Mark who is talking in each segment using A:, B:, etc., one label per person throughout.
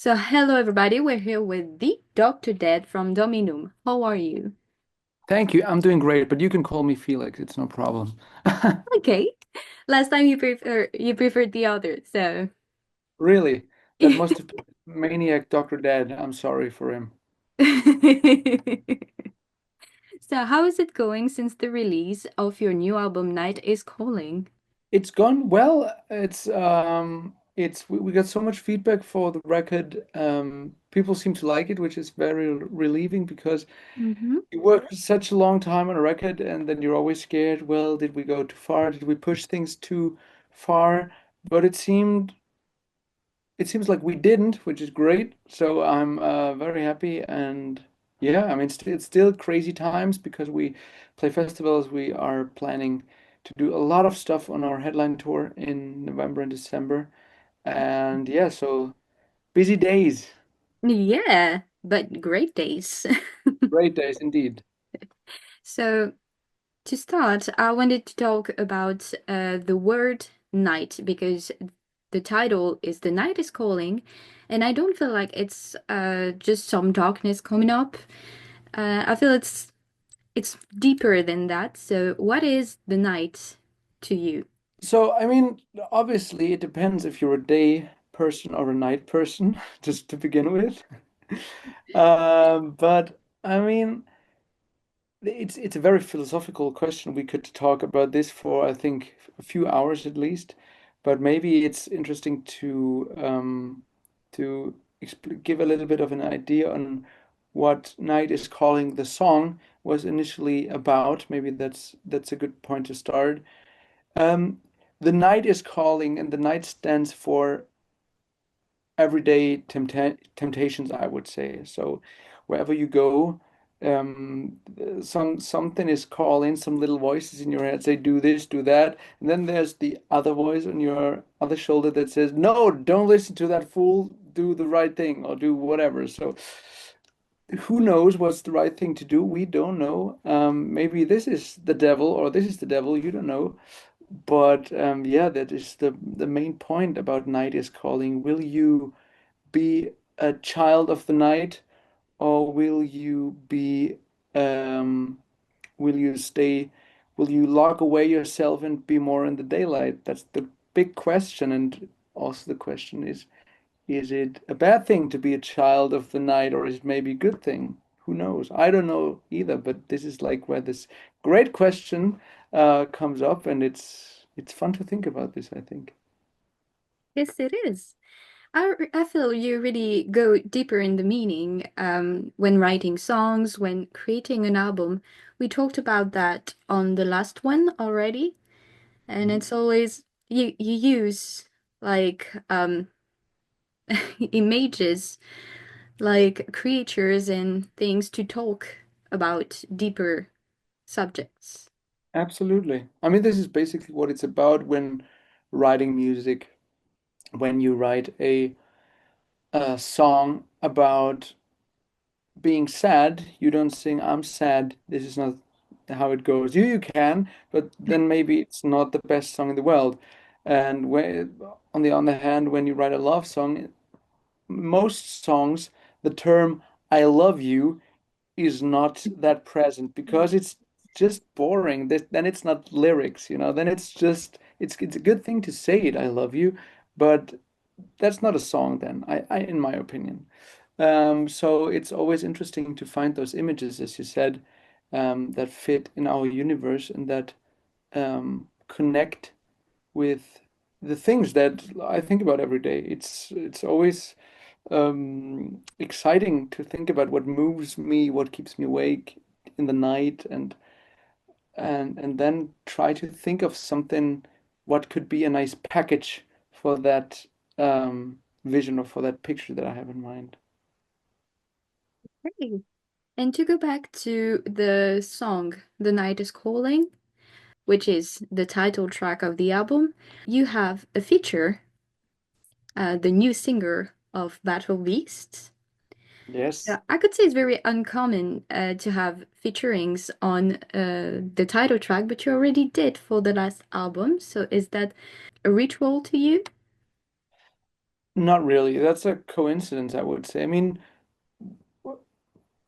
A: So, hello everybody, we're here with the Dr. Dead from Dominum. How are you?
B: Thank you. I'm doing great, but you can call me Felix. It's no problem.
A: Okay. Last time you preferred the other, so
B: Really, that must have been maniac Dr. Dad. I'm sorry for him.
A: So how is it going since the release of your new album Night is Calling?
B: It's gone well. We got so much feedback for the record. People seem to like it, which is very relieving because
A: Mm-hmm.
B: you work such a long time on a record and then you're always scared, well, did we go too far? Did we push things too far? But it seems like we didn't, which is great. So I'm very happy. And yeah, I mean, it's still crazy times because we play festivals. We are planning to do a lot of stuff on our headline tour in November and December. And yeah, so busy days,
A: Yeah, but great days.
B: great days indeed.
A: So to start, I wanted to talk about the word night because the title is The Night is Calling, and I don't feel like it's just some darkness coming up. I feel it's deeper than that. So, what is the night to you?
B: So, I mean, obviously, it depends if you're a day person or a night person, just to begin with. But I mean, it's a very philosophical question. We could talk about this for, I think, a few hours at least. But maybe it's interesting to give a little bit of an idea on what Night is Calling the song was initially about. Maybe that's a good point to start. Um, the night is calling, and the night stands for everyday temptations, I would say. So wherever you go, something is calling, some little voices in your head say, do this, do that. And then there's the other voice on your other shoulder that says, no, don't listen to that fool, do the right thing or do whatever. So who knows what's the right thing to do? We don't know. Maybe this is the devil or this is the devil, you don't know. But yeah, that is the main point about Night is Calling. Will you be a child of the night, or will you stay, will you lock away yourself and be more in the daylight? That's the big question. And also the question is it a bad thing to be a child of the night, or is it maybe a good thing? Who knows? I don't know either, but this is like where this great question comes up, and it's fun to think about this, I think.
A: Yes, it is. I feel you really go deeper in the meaning when writing songs, when creating an album. We talked about that on the last one already, and
B: Mhm.
A: it's always you use like images, like creatures and things to talk about deeper subjects.
B: Absolutely. I mean, this is basically what it's about when writing music. When you write a song about being sad, you don't sing, I'm sad. This is not how it goes. You can, but then maybe it's not the best song in the world. And on the other hand, when you write a love song, most songs, the term I love you is not that present because it's just boring. Then it's not lyrics, then it's just it's a good thing to say it, I love you, but that's not a song then, I in my opinion. So it's always interesting to find those images, as you said, that fit in our universe and that connect with the things that I think about every day. It's always exciting to think about what moves me, what keeps me awake in the night, and then try to think of something, what could be a nice package for that vision or for that picture that I have in mind.
A: Okay. And to go back to the song The Night is Calling, which is the title track of the album, you have a feature, the new singer of Battle Beasts.
B: Yes.
A: Yeah, I could say it's very uncommon to have featurings on the title track, but you already did for the last album. So is that a ritual to you?
B: Not really. That's a coincidence, I would say. I mean,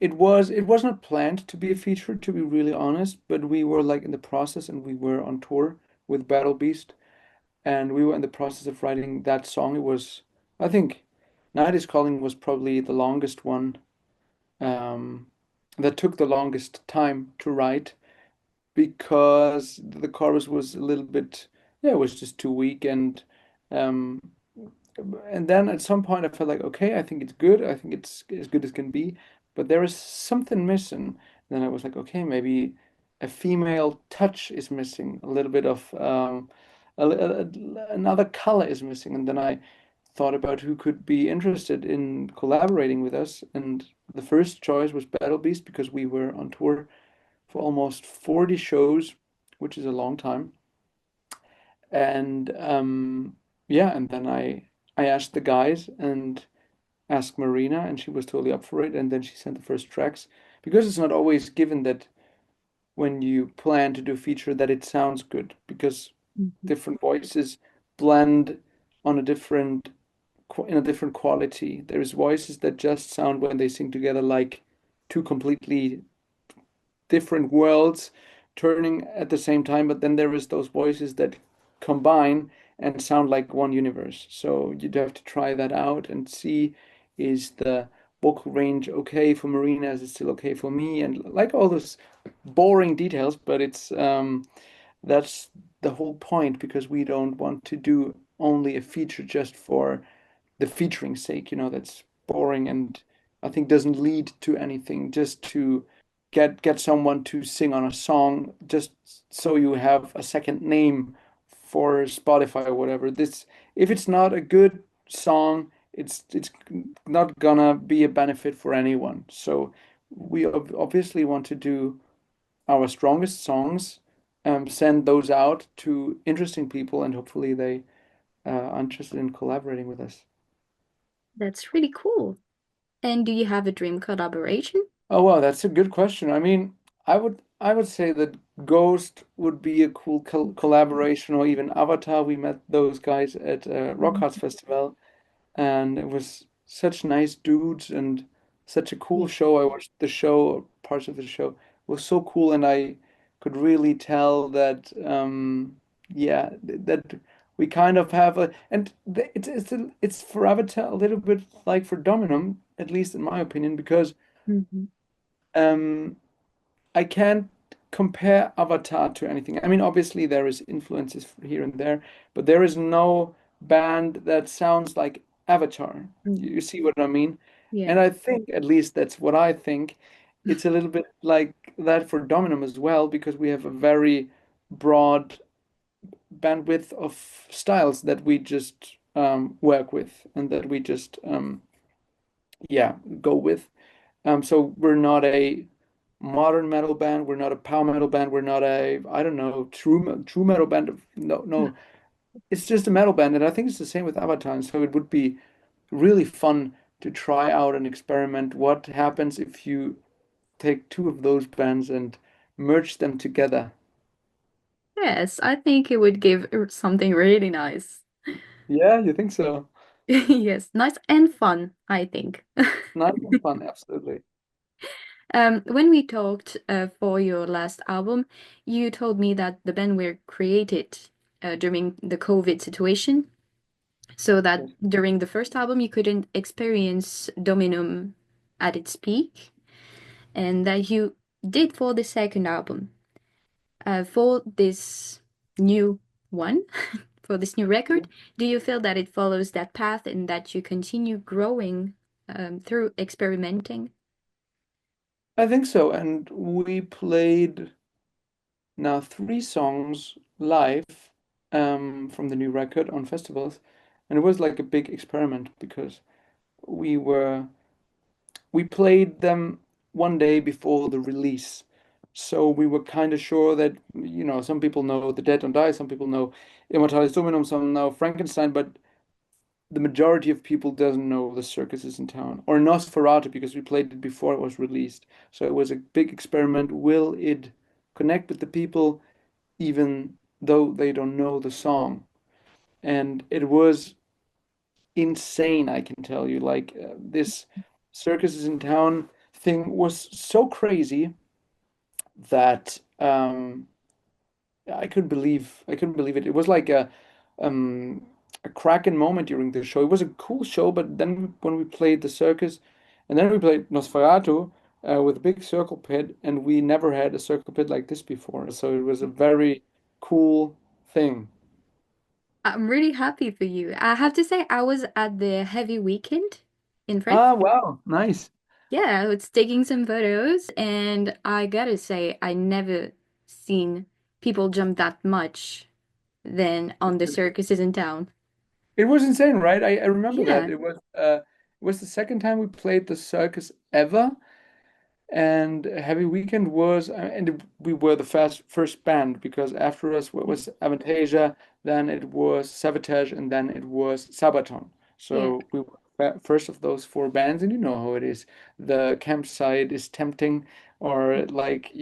B: it was not planned to be a feature, to be really honest, but we were like in the process and we were on tour with Battle Beast and we were in the process of writing that song. It was, I think, Night is Calling was probably the longest one, um, that took the longest time to write because the chorus was a little bit, yeah, it was just too weak um, and then at some point I felt like, okay, I think it's good. I think it's as good as can be, but there is something missing. Then I was like, okay, maybe a female touch is missing, a little bit of another color is missing. And then I thought about who could be interested in collaborating with us. And the first choice was Battle Beast because we were on tour for almost 40 shows, which is a long time. And yeah, and then I asked the guys and asked Marina, and she was totally up for it. And then she sent the first tracks because it's not always given that when you plan to do a feature that it sounds good because
A: Mhm.
B: different voices blend on a different in a different quality. There's voices that just sound when they sing together like two completely different worlds turning at the same time, but then there is those voices that combine and sound like one universe. So you'd have to try that out and see is the vocal range okay for Marina? Is it still okay for me? And like all those boring details, but it's that's the whole point because we don't want to do only a feature just for the featuring sake, that's boring and I think doesn't lead to anything. Just to get someone to sing on a song, just so you have a second name for Spotify or whatever. This, if it's not a good song, it's not gonna be a benefit for anyone. So we obviously want to do our strongest songs, send those out to interesting people, and hopefully they are interested in collaborating with us.
A: That's really cool. And do you have a dream collaboration?
B: Oh wow, that's a good question. I mean, I would say that Ghost would be a cool collaboration, or even Avatar. We met those guys at Rock Arts
A: Mhm.
B: Festival, and it was such nice dudes and such a cool
A: Yeah.
B: show. I watched the show, parts of the show. It was so cool, and I could really tell that, yeah, that we kind of have a, and it's for Avatar a little bit like for Dominum, at least in my opinion, because
A: Mhm.
B: um, I can't compare Avatar to anything. I mean, obviously there is influences here and there, but there is no band that sounds like Avatar.
A: Mm.
B: You see what I mean?
A: Yeah.
B: And I think, at least that's what I think, it's a little bit like that for Dominum as well, because we have a very broad bandwidth of styles that we just work with and that we just yeah, go with. So we're not a modern metal band. We're not a power metal band. We're not a, I don't know, true metal band. No, no, it's just a metal band, and I think it's the same with Avatar. And so it would be really fun to try out and experiment. What happens if you take two of those bands and merge them together?
A: Yes, I think it would give something really nice.
B: Yeah, you think so?
A: Yes, nice and fun, I think.
B: Nice and fun, absolutely.
A: When we talked for your last album, you told me that the band were created during the COVID situation, so that
B: Yes.
A: during the first album you couldn't experience Dominum at its peak, and that you did for the second album. For this new one, for this new record, do you feel that it follows that path and that you continue growing through experimenting?
B: I think so. And we played now three songs live from the new record on festivals. And it was like a big experiment because we were we played them one day before the release. So we were kind of sure that, some people know The Dead Don't Die, some people know Immortalis Dominum, some know Frankenstein, but the majority of people doesn't know the circuses in town. Or Nosferatu because we played it before it was released. So it was a big experiment. Will it connect with the people even though they don't know the song? And it was insane, I can tell you. Like this circuses in town thing was so crazy that I couldn't believe it. It was like a cracking moment during the show. It was a cool show, but then when we played the circus, and then we played Nosferatu with a big circle pit, and we never had a circle pit like this before. So it was a very cool thing.
A: I'm really happy for you. I have to say, I was at the Heavy Weekend in France.
B: Ah, wow, nice.
A: Yeah, I was taking some photos, and I gotta say, I never seen people jump that much than on the circuses in town.
B: It was insane, right? I remember that.
A: Yeah,
B: It was the second time we played the circus ever. And Heavy Weekend was, we were the first band because after us was Avantasia, then it was Sabotage, and then it was Sabaton.
A: yeah,
B: So we were first of those four bands, and you know how it is. The campsite is tempting, or like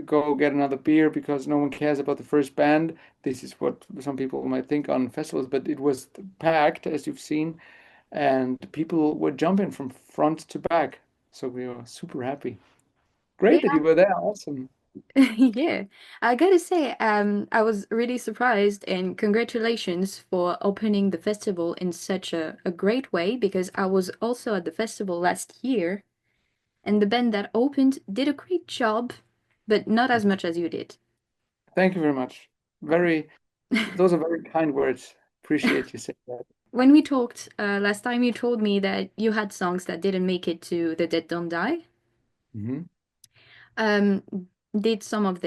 B: go get another beer because no one cares about the first band. This is what some people might think on festivals, but it was packed, as you've seen, and people were jumping from front to back. So we were super happy.
A: yeah,
B: Great that you were there. Awesome.
A: yeah. I gotta say, I was really surprised, and congratulations for opening the festival in such a great way because I was also at the festival last year, and the band that opened did a great job, but not as much as you did.
B: Thank you very much. Very, those are very kind words. Appreciate you saying that.
A: When we talked last time, you told me that you had songs that didn't make it to The Dead Don't Die.
B: Hmm.
A: Um, did some of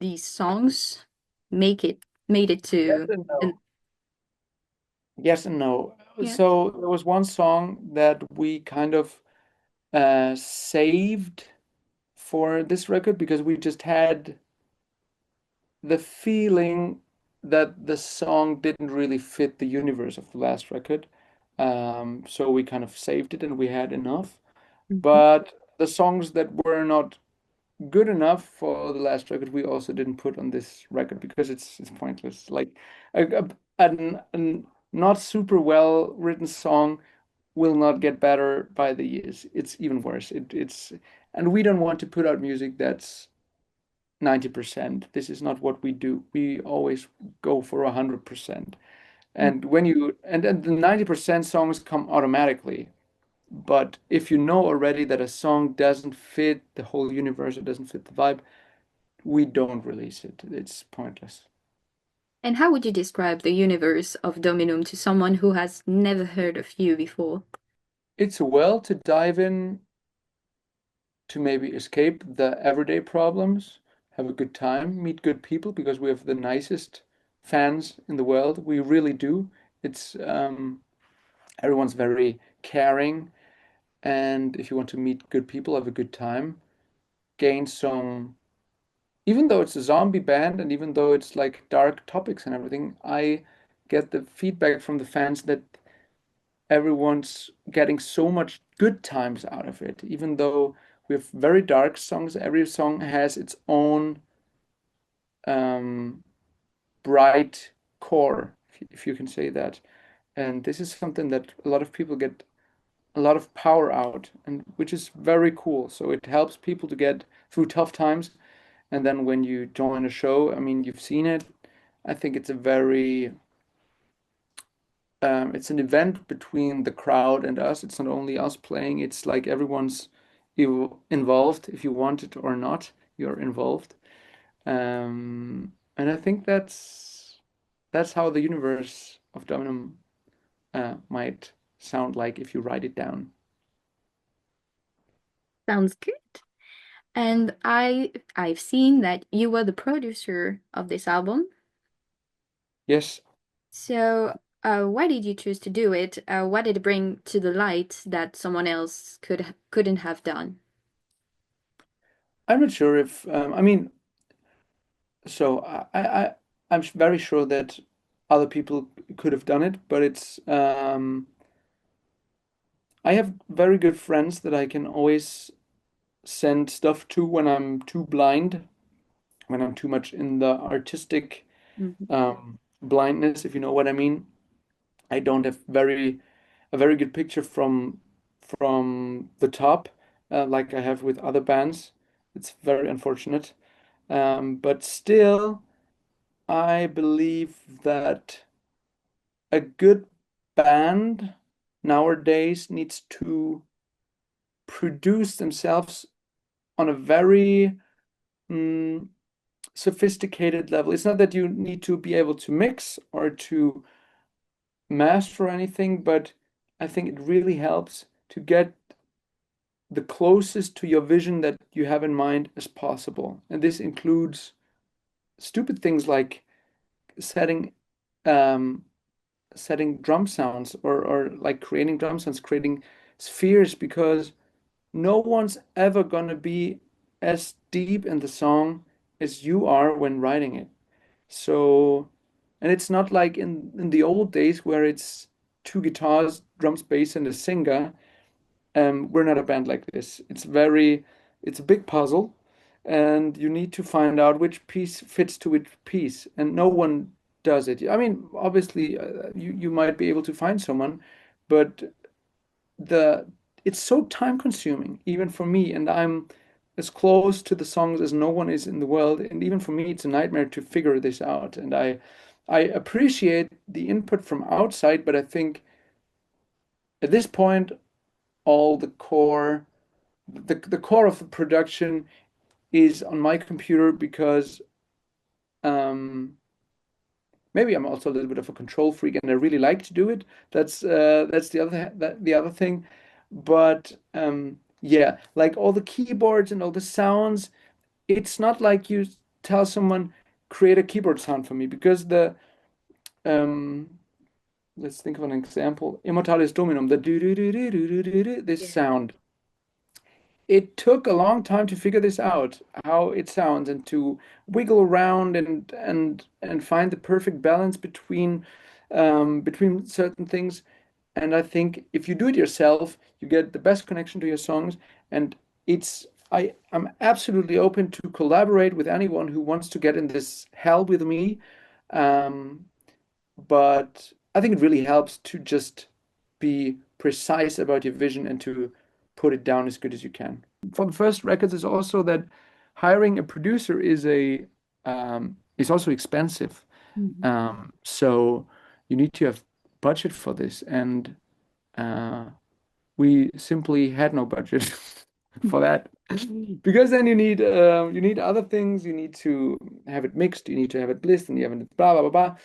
A: these songs made it
B: Yes
A: to
B: and
A: the
B: no. Yes and no.
A: yeah.
B: So there was one song that we kind of saved for this record because we just had the feeling that the song didn't really fit the universe of the last record. So we kind of saved it and we had enough.
A: Mhm.
B: But the songs that were not good enough for the last record we also didn't put on this record because it's pointless. Like a not super well written song will not get better by the years. It's even worse. It's and we don't want to put out music that's 90%. This is not what we do. We always go for 100%. And when you and the 90% songs come automatically. But if you know already that a song doesn't fit the whole universe, it doesn't fit the vibe, we don't release it. It's pointless.
A: And how would you describe the universe of Dominum to someone who has never heard of you before?
B: It's well to dive in to maybe escape the everyday problems, have a good time, meet good people because we have the nicest fans in the world. We really do. It's everyone's very caring, and if you want to meet good people, have a good time, gain some. Even though it's a zombie band and even though it's like dark topics and everything, I get the feedback from the fans that everyone's getting so much good times out of it. Even though we have very dark songs, every song has its own um, bright core, if you can say that. And this is something that a lot of people get a lot of power out, and which is very cool. So it helps people to get through tough times. And then when you join a show, I mean, you've seen it. I think it's a very it's an event between the crowd and us. It's not only us playing, it's like everyone's involved. If you want it or not, you're involved. And I think that's how the universe of Dominum might sound like if you write it down.
A: Sounds good. And I've seen that you were the producer of this album.
B: Yes,
A: So, why did you choose to do it? What did it bring to the light that someone else couldn't have done?
B: I'm not sure if I mean, so I'm very sure that other people could have done it, but it's I have very good friends that I can always send stuff to when I'm too blind, when I'm too much in the artistic
A: Mhm.
B: blindness, if you know what I mean. I don't have very. a very good picture from the top, like I have with other bands. It's very unfortunate. But still, I believe that a good band nowadays needs to produce themselves on a very mm, sophisticated level. It's not that you need to be able to mix or to master anything, but I think it really helps to get the closest to your vision that you have in mind as possible. And this includes stupid things like setting um, setting drum sounds, or like creating drum sounds, creating spheres, because no one's ever gonna be as deep in the song as you are when writing it. So, and it's not like in the old days where it's two guitars, drums, bass, and a singer. We're not a band like this. It's a big puzzle, and you need to find out which piece fits to which piece, and no one does it. I mean, obviously, you might be able to find someone, but the it's so time consuming, even for me, and I'm as close to the songs as no one is in the world, and even for me, it's a nightmare to figure this out. And I appreciate the input from outside, but I think at this point, all the core of the production is on my computer, because um, maybe I'm also a little bit of a control freak and I really like to do it. That's the other thing. But yeah, like all the keyboards and all the sounds, it's not like you tell someone create a keyboard sound for me, because the um let's think of an example. Immortalis Dominum, the do do do do do do do do, this
A: Yeah.
B: sound. It took a long time to figure this out, how it sounds, and to wiggle around and find the perfect balance between certain things. And I think if you do it yourself, you get the best connection to your songs. And I'm absolutely open to collaborate with anyone who wants to get in this hell with me. Um, but I think it really helps to just be precise about your vision and to put it down as good as you can. For the first records is also that hiring a producer is also expensive.
A: Mhm.
B: So you need to have budget for this, and uh, we simply had no budget for that. Because then you need other things. You need to have it mixed. You need to have it blissed, and you have it blah blah blah blah.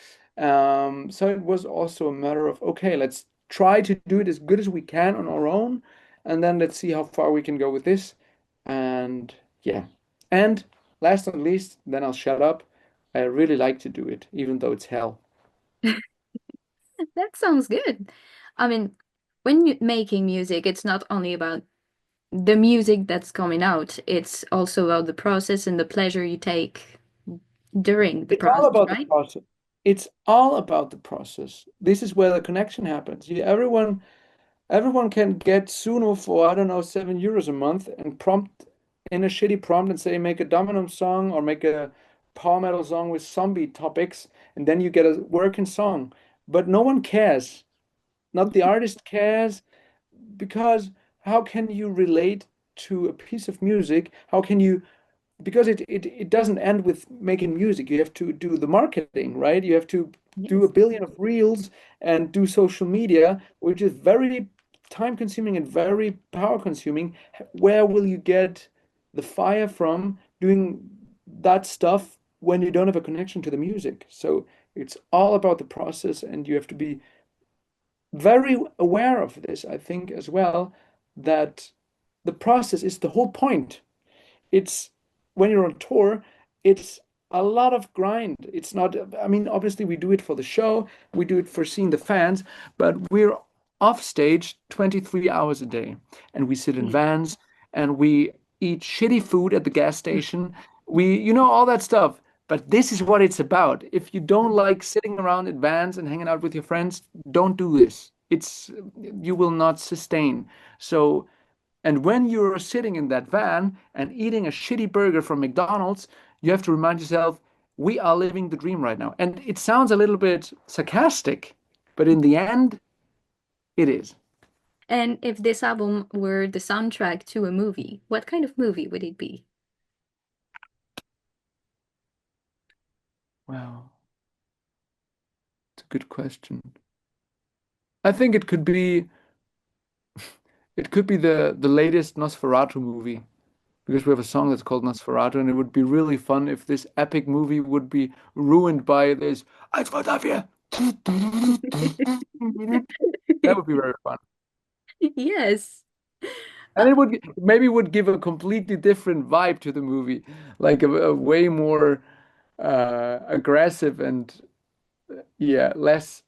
B: So it was also a matter of, okay, let's try to do it as good as we can on our own, and then let's see how far we can go with this. And yeah, and last but not least, then I'll shut up. I really like to do it, even though it's hell.
A: That sounds good. I mean, when you're making music, it's not only about the music that's coming out, it's also about the process and the pleasure you take during the
B: It's all
A: process,
B: about the
A: right?
B: process. It's all about the process. This is where the connection happens. Everyone can get Suno for, I don't know, €7 a month, and prompt in a shitty prompt and say, make a Dominum song or make a power metal song with zombie topics, and then you get a working song. But no one cares. Not the artist cares, because how can you relate to a piece of music? How can you, because it doesn't end with making music. You have to do the marketing, right? You have to do a
A: Yes.
B: billion of reels and do social media, which is very time consuming and very power consuming. Where will you get the fire from doing that stuff when you don't have a connection to the music? So it's all about the process, and you have to be very aware of this, I think, as well, that the process is the whole point. It's when you're on tour, it's a lot of grind. It's not, I mean, obviously we do it for the show, we do it for seeing the fans, but we're off stage 23 hours a day, and we sit in
A: Yeah.
B: vans, and we eat shitty food at the gas station. All that stuff. But this is what it's about. If you don't like sitting around in vans and hanging out with your friends, don't do this. You will not sustain. So, and when you're sitting in that van and eating a shitty burger from McDonald's, you have to remind yourself, we are living the dream right now. And it sounds a little bit sarcastic, but in the end, it is.
A: And if this album were the soundtrack to a movie, what kind of movie would it be?
B: Wow, it's a good question. I think it could be the latest Nosferatu movie because we have a song that's called Nosferatu, and it would be really fun if this epic movie would be ruined by this. That would be very fun.
A: Yes.
B: And it would maybe would give a completely different vibe to the movie, like a way more aggressive and yeah, less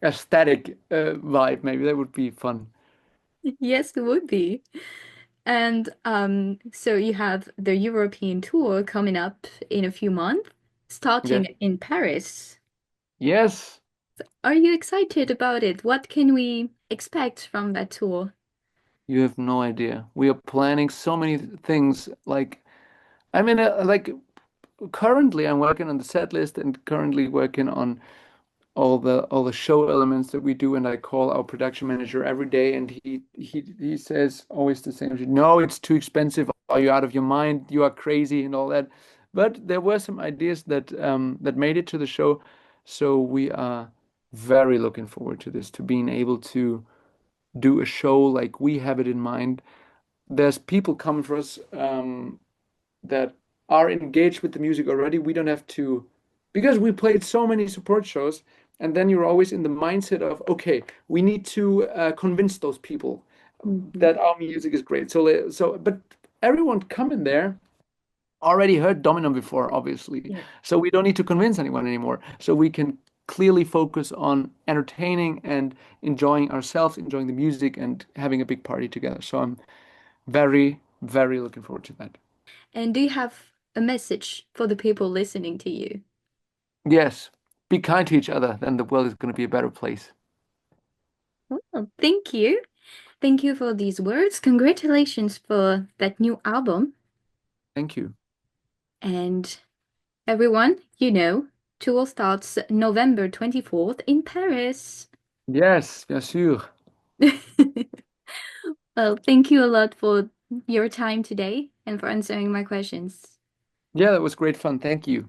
B: aesthetic vibe. Maybe that would be fun.
A: Yes, it would be. And so you have the European tour coming up in a few months,
B: Yes.
A: starting in Paris.
B: Yes.
A: Are you excited about it? What can we expect from that tour?
B: You have no idea. We are planning so many things. Like, I mean, currently I'm working on the set list and currently working on all the show elements that we do. And I call our production manager every day, and he says always the same shit. No, it's too expensive. Are you out of your mind? You are crazy and all that. But there were some ideas that made it to the show, so we are very looking forward to this, to being able to do a show like we have it in mind. There's people coming for us that are engaged with the music already. We don't have to, because we played so many support shows, and then you're always in the mindset of, okay, we need to convince those people
A: Mhm.
B: that our music is great. But everyone coming there already heard Dominum before, obviously.
A: Yeah.
B: So we don't need to convince anyone anymore. So we can clearly focus on entertaining and enjoying ourselves, enjoying the music, and having a big party together. So I'm very, very looking forward to that.
A: And do you have a message for the people listening to you?
B: Yes, be kind to each other, then the world is going to be a better place.
A: Well, thank you. Thank you for these words. Congratulations for that new album.
B: Thank you.
A: And everyone, tour starts November 24th in Paris.
B: Yes, bien sûr.
A: Well, thank you a lot for your time today and for answering my questions.
B: Yeah, that was great fun. Thank you.